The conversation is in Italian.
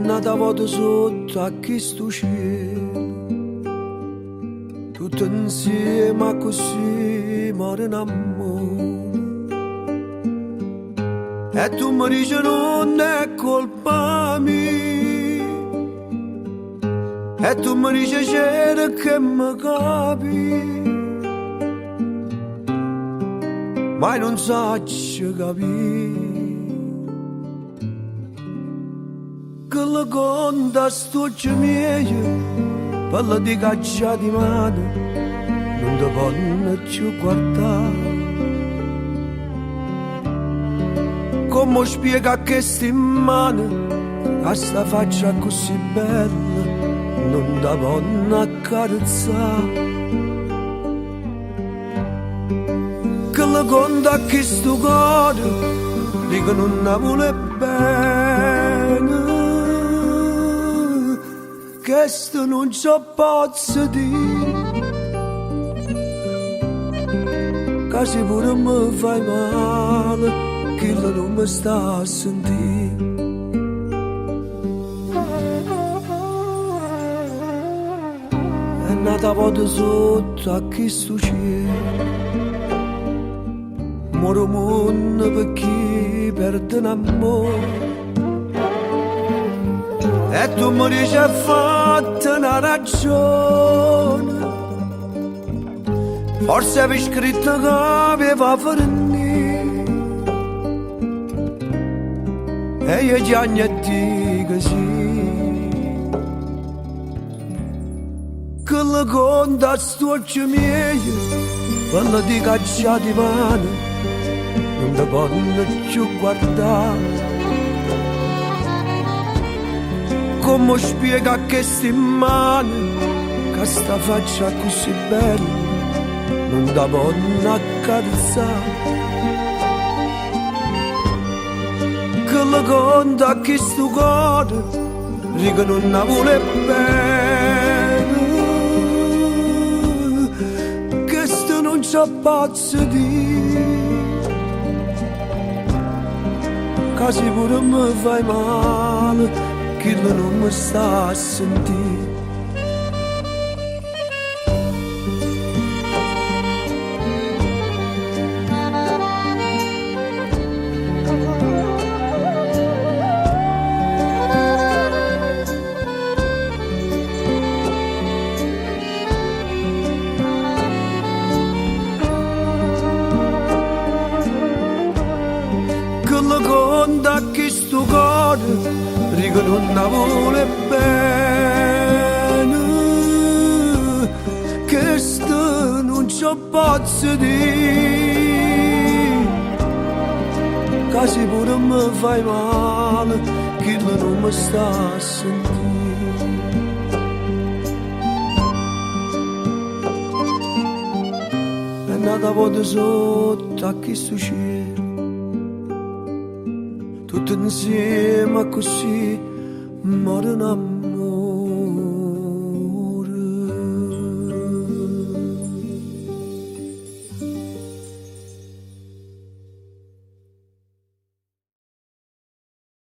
nata vado sotto a questo cielo, tutto insieme a così muore in amore. E tu mi dici non è colpa mia, e tu mi dici c'era che mi capi, ma non saccio capire che la conta stuccia mia, parla di caccia di mano, non ti voglio più guardare. Come spiega che sti mani, questa faccia così bella, non ti voglio accarezzare. Che la conta che sto cuore, dico non la vuole bene, che sto non ci posso dire, che se pure mi fai male, che non mi sta a sentire. È nata volta sotto a questo cielo, muore mondo per chi perde un amore. E tu mi dici hai fatto una ragione, forse avevi scritto che aveva finito, e io già ne dico sì, che la conta stuccia mia, quella di caccia di mano, non ti voglio più guardare. Come spiega che sti mani, che sta faccia così bella, non ti voglio accarezzare. Che la conta che sto cuore, dico non la vuole bene, che sto non ci posso dire, che se pure mi fai male, che non mi sta a sentire. Che la conta che sto cuore, dico non la vuole bene, che sto non ci posso dire, che se pure mi fai male, che non mi sta a sentire. È nata volta sotto a questo cielo, tutto insieme così muore un amore.